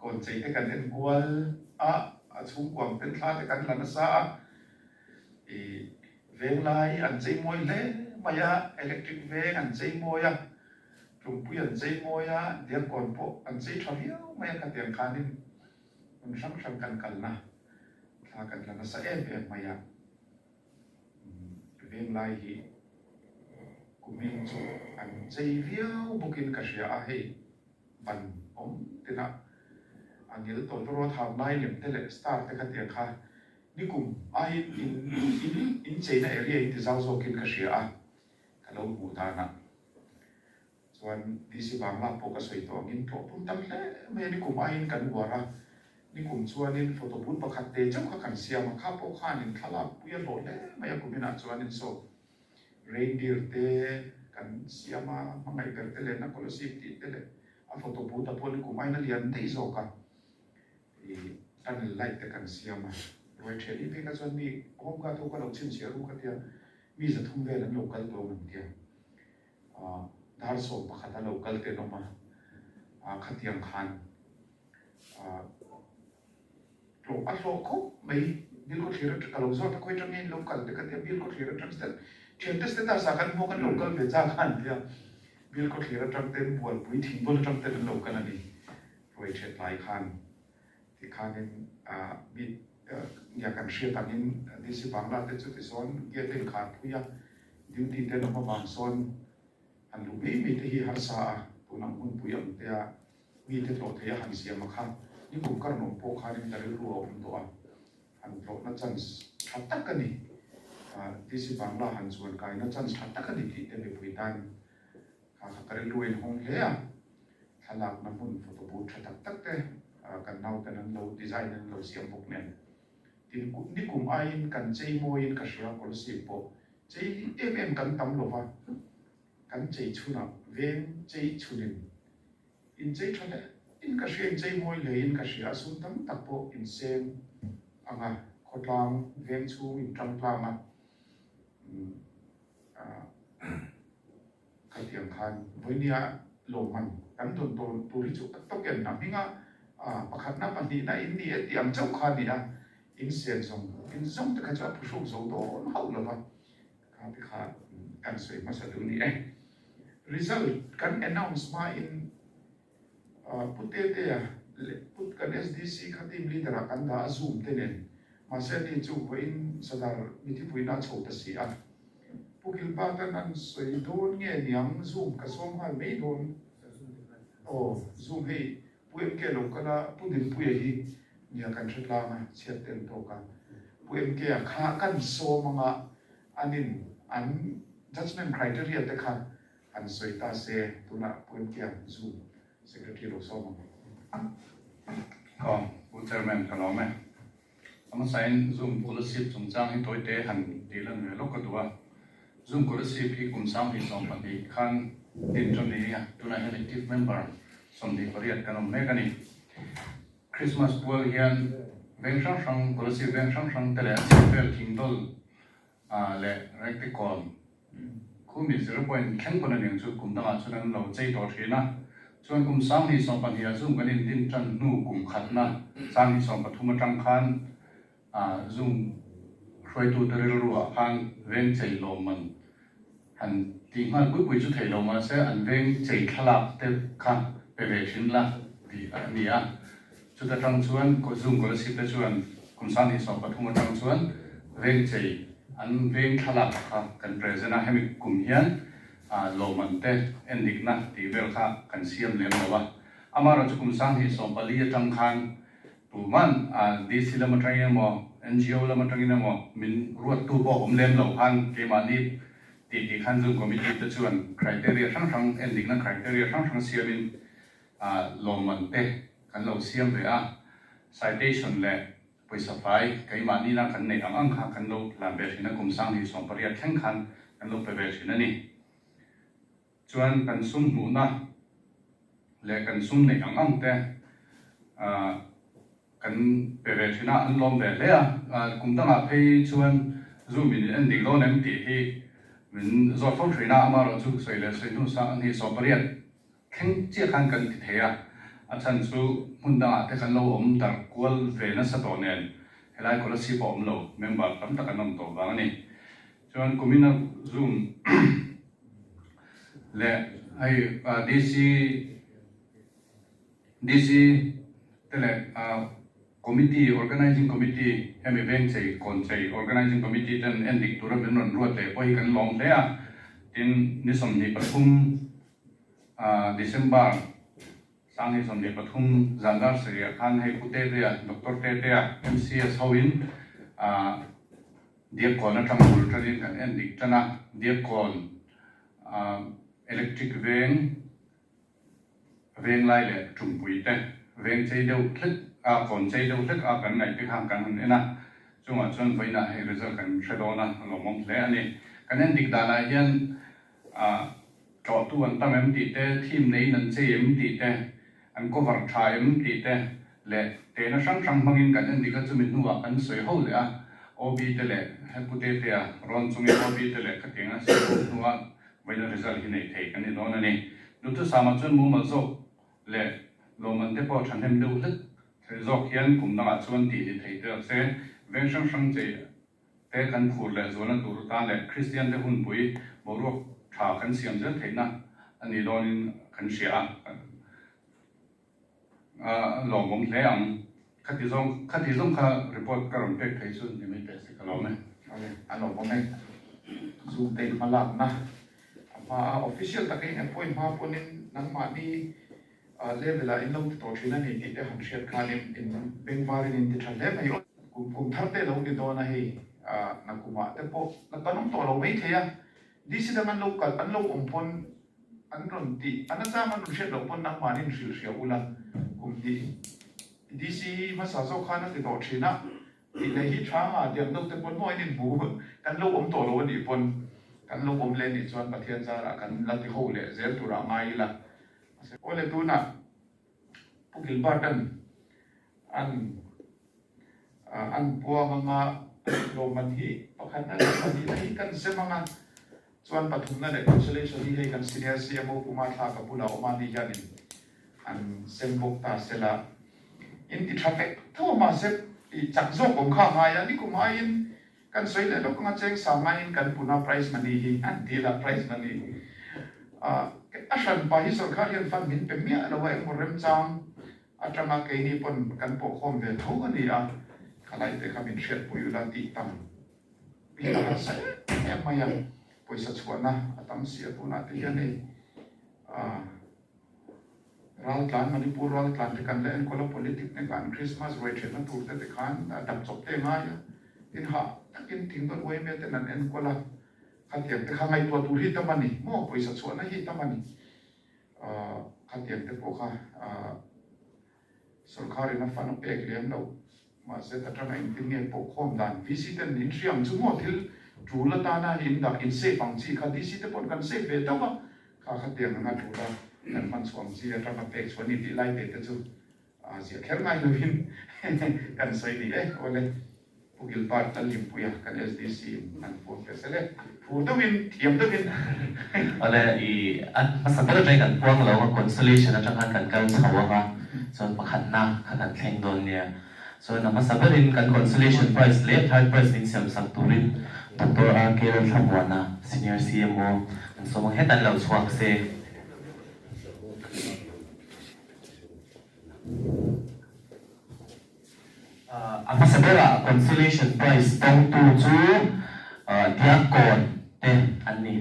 còn chạy cái cần đến qual chung quảng tên khá cái cần là nó xa về lại anh chạy môi lẽ maya electric về anh chạy môi trung bùi anh chạy môi dia còn bộ anh chạy thằng hiếu maya cái tiền khá nên mình sang cần na khá cần là nó sẽ về maya về lại thì mình cho anh chạy hiếu bukin cái gì hay văn ông thế nào anh nhớ tôi rồi tham lai niệm thế lệ start cái tiền khá ni kum ai in chạy na area in giao zo kin cái gì cái lâu ngủ ta na chuan đi si bang la po ka soi to ngin to pun tam hle me ni kum ai in kan wara ni kum chuan in photo bun pakhat te chau kha kan siam kha po khan in thala puya lo le me ya kum ina chuan in so reindeer te kan siama mangai ber te le na kolosi ti te le a photo bun ta pon kum ai na lian te zo ka tan light te kan siama rồi thế đi về cái chuyện mi hôm qua tôi có đầu tiên chia luôn cái tiền mi sẽ thung về là local đồ nằm tiền đa số mà khát là local tiền nó mà khát tiền khan rồi ăn lô có mấy bill có thể cái lâu rồi ta quay trong nên local thì cái tiền bill có thể trong tiền chuyện test ta sao cái mua cái local về ra khan tiền bill có thể trong tiền buồn bụi thìn buồn trong tiền local này rồi thế lại khan thì khan nên bị nhà kan share tanin đi si bangla te chu ti son ge ten kha thuya duty te no ma son an lu mi te hi har sa tu nam hun puyam te a mi te to the han sia ma kha ni kum kar no po kha ni ta ru ro um to an pro na chance thatak ka ni đi si bangla han chuan kai na chance thatak ka ni ti te be pui tan kha kha kar lu en hong he a thalak na mun photo bu thatak tak te kan nau te nan lo design nan lo siam bok nen tin ni kum ai kan chei mo in ka shia kol si po chei em kan tam lo wa kan chei chuna ven chei chunin in chei thana in ka shia chei mo le in ka shia sun tam tak po in sem anga khotlang ven chu in tang tlang ka tiang khan voinia lo man kan ton tu ri chu tak tok ken na minga pakhat na pani na in ni tiang chau khan ni in sen zong te khacha pusuk zo do hau la ba ka bi kha kan soi ma sa du ni result kan announce ma in putte te put kan SDC khatim leader kan da zoom te nen ma se ni chu ko in sadar mi ti puina chho ta si pukil pa ta nan soi don nge niang zoom ka som ha me don zoom hei puem ke lo kala pudin puye hi nhà kan thut la ma chiat ten to ka puem ke kha kan so manga anin an judgment criteria te kha an soi ta se tuna puem ke zu secretary ro so manga bu chairman ka lo me ama sign zoom policy chung chang hi toi te han ti lan me lo ka tua zoom policy pi kum sam hi som pa ti khan tin chon ni ya tuna elective member som di pariat kanom me kani Christmas bual hian veng sang policy veng sang tele fel thingdol le rekti kon khumi 0.10 kon ning chu kum danga chunan lo chei to thina chuan kum sang ni som pan hia zum ganin din chan nu kum khatna sang ni som pathuma tang khan zum khoi tu teril ruwa khan veng chei lo man han ti ngal pui chu thei lo ma se an veng chei thalak te khan pe ve shin la ti ania chu ta tang chuan ko zoom ko sip te chuan kum san hi som pathuma tang chuan veng chei an veng thalak kha kan present a hemi kum hian lo man te endik na ti vel kha kan siam lem lo wa amara chu kum san hi som pali tang khan tu man DC lama tang mo NGO lama tang mo min ruat tu bo om lem lo han ke mani ti khan zoom committee te chuan criteria sang endik na criteria sang siamin lo man te kan lo siam ve a citation le poisa fai kai mani na kan nei ang kha kan lo lam be thina kum sang hi som paria theng khan kan lo pe ve thina ni chuan kan sum mu na le kan sum nei ang te kan pe ve thina an lom ve le a kum danga phei chuan zoom in ending lo nem ti hi min zot phong thina ama ro chu soi le soi nu sa an hi som paria theng che khan kan ti thea อาจารย์สู้มุ่งดังอาจจะกันเราแต่กวลเวนัสตัวเนี่ยให้ไล่คนละสิบอมเราเมมเบอร์ตั้งแต่กันนำตัวบ้างนี่ส่วนกูมีนัก Zoom และไอ้ DC แต่ละcommittee organizing committee ให้มีเว้นใจคนใจ organizing committee จนเอ็นดิกตัวเราเป็นรวดเลยพอให้กันลองเลยทินนิสมนิปทุมDecember สร้างนิสมนิปทุมจันทร์เสียขันให้ผู้เตะดรเตะ MCS ฮาวินเดียก่อนนะทำบุญทดินกันเอ็นดิกจนะเดียก่อนelectric เวงไล่เลยจุ่มปุ๋ยเตะเวงใจเดียวคลิกก่อนใจเดียวคลิกกันไหนไปข้างกันนี่นะช่วงช่วงไปนะให้เรื่องกันเชดอนะหลงมองเลยอันนี้กันเอ็นดิกดารายันจอดตัวตั้งเอ็มตีเตะทีมนี้นั่นเจมตีเตะอันก็วัดชายเอ็มตีเตะและเตะนะช่างบางอย่างกันเอ็นดิกก็จะมีนัวกันสวยหัวเลยโอบีเตะเลยให้ผู้เตะร้อนช่วงนี้โอบีเตะเลยก็เตะนะสวยนัวไว้ในเรื่องที่ไหนเทกันนี่โดนนี่ดูตัวสามัญชนมุมมาโซและโลมันเตะพอฉันเห็นดูลึกโซเขียนกลุ่มนักชวนตีที่ไทยเตะเสเวงช่างเจเตะกันพูดเลยส่วนนั้นตัวตาเลยคริสเตียนเตะหุ่นปุยบอกว่าถ้ากันเสียงจะเห็นนะอันนี้โดนกันเสียหลงผมเลยคัดที่ส่งค่ะรีพอร์ตการันเป็กไทยสุดยังไม่เป็นสิครับเราไหมอันหลงผมไม่ซูมเต็มมาหลับนะมาออฟฟิเชียลตะกี้เนี่ยพอยมาพวกนี้นั่งมาดีเล่นเวลาอินลงตัวที่นั่นนี่ที่หันเชียร์การอินเป็นวารินที่ทะเลไม่ยอมกุมทัดเตะลงที่โดนนะเฮ้นักกุมาแต่พอนักน้องตัวเราไม่เทียดิสิเดมันลูกกันอันลูกองพลอันรุ่นที่อันนั้นจะมันรู้เชื่อเราพนนักมานี่รู้เชื่ออุลันกุมที่ดิสิมาสะสมข้านั่นที่ตัวที่น่ะที่ในฮิตช้าเดี๋ยวเราแต่พนน้อยนี่บูกันลูกองตัวเรานี่พนกันลูกองเล่นนี่ส่วนประเทศจาระกันลัทธิโฮเลยเซลตุราไงล่ะโอเลตูน่ะพวกกิลบาร์ตันอันพัวมังงะโรมันฮีประคันนั่นมันฮีให้กันเสมังงะส่วนปฐุมนั่นแหละคอนเซเลชันให้กันซีเนียร์ซีเอ็มโอกุมาทากับบุลาออกมาดีกันอันเซมบกตาเซลาอินติทราเฟกทั่วมาเซฟจักรโจกของข้างไงอันนี้กุมาอินกันสวยเลยลูกงาเจงสามไงกันปุนาไพรส์มันดีอันดีละไพรส์มันดีอาชันไปฮิสการยันฟันมินเป็นเมียเราไว้หมดเริ่มจังอาจารย์มาเกนี่ปนกันปกครองเดินทุกอันนี้ขลายแต่ขมินเชียดปุยลาติตังปีละใส่แอบมายังปุยสัชวนนะตั้มเสียตุนาที่ยันนี่รัฐลานมันนี่ปูรัฐลานที่กันเล่นคนละ politic ในการคริสต์มาสไว้เช่นนั้นถูกแต่ขันดับจบเต็มง่ายอินหาอินทิ้งต้นไว้เมื่อแต่นั้นเอ็นคนละขัดเทียมแต่ข้างในตัวตูฮิตมันนี่มั่วปุยสัชวนนะฮิตมันนี่ขัดเทียมแต่พวกเขาสุขารินฟันเปกเลี้ยงเรามาเสร็จตอนนั้นที่เนี่ยปกครองด่านวิสิตนินเชียงจุดหมดที่จูลตานาอินดักอินเซฟังจีขัดดิสิตปนกันเซฟเวต้าว่าข้าขัดเตียงงานจูลาแต่มันสวมจีตอนนั้นเปกส่วนนี้ที่ไล่เตะจู่เสียแค่ไงเลยกันใส่ดีโอเลยพวกกิลปาร์ตันลิมปุยกัน SDC นั่นพวกเสร็จเลยพูดตัววินเทียมตัววินอะไรอันมาสัมผัสใจกันพวกเราว่า consolation นะจังหันกันกันเขาว่าส่วนประคันหน้าขนาดแข่งโดนเนี่ยส่วนมาสัมผัสกัน consolation prize left third prize นิ่งเสียมสักตุรินดร. RK ทำวันนะ senior CMO อันสมมติให้ตันเราสวักเซอามาสัมผัส consolation prize ต้องตูจูเดียกอนเตอันนี้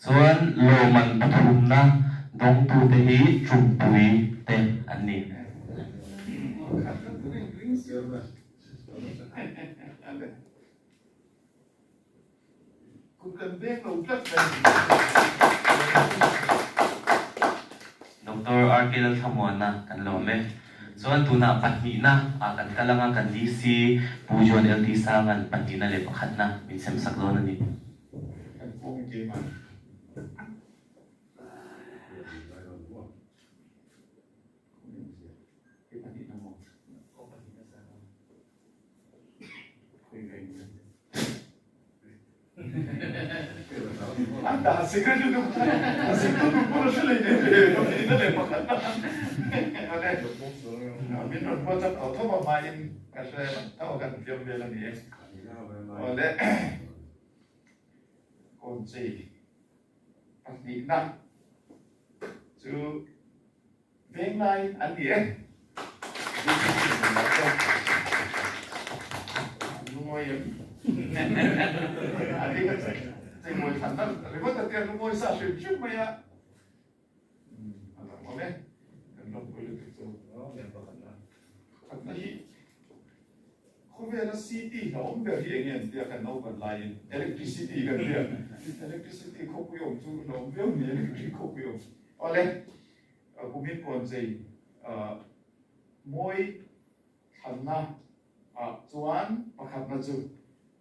ส่วนโลมันปฐุมนะดงตูเตหีจุ่มปุยเตอันนี้คุณกันเบี้ยเราจัดเลยดร. RK ทำวันนะกันโลเลย so an tuna pahni na kan kalanga kan DC pujon LT sangan pahni na le pakhat na min sem sak do na ni กันพวกเกมมาAnda, segera juga, segera pun sulit deh, ini deh makan. Ada, minum buat apa? Tahu main, kasih tahu kan film film ni. Oleh, kunci, pasti nak, tu, beng lain, andi lumayan. Andi kan. Saya mau tanda, lewat tadi aku mau saya cuma ya. Ada mana? Kenapa boleh itu? Karena ini, kau biar city, kau biar yang dia kan naik lain, electricity kan dia, electricity kau puyong tu, kau biar ni electricity kau puyong. Oleh, aku minta pun saya, moi, karena, tuan, pakat maju,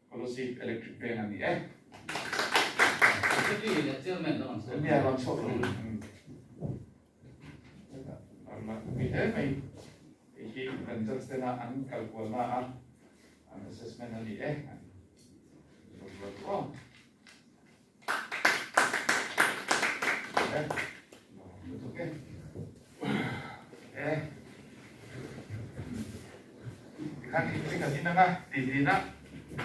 kalau si electric bank ni Jadi lecturement dong. Ini alam sok. Karena kita mai ini bentuk setengah kalkulasi assessment ni Betul. Betul kan ini kan ini nak, di nak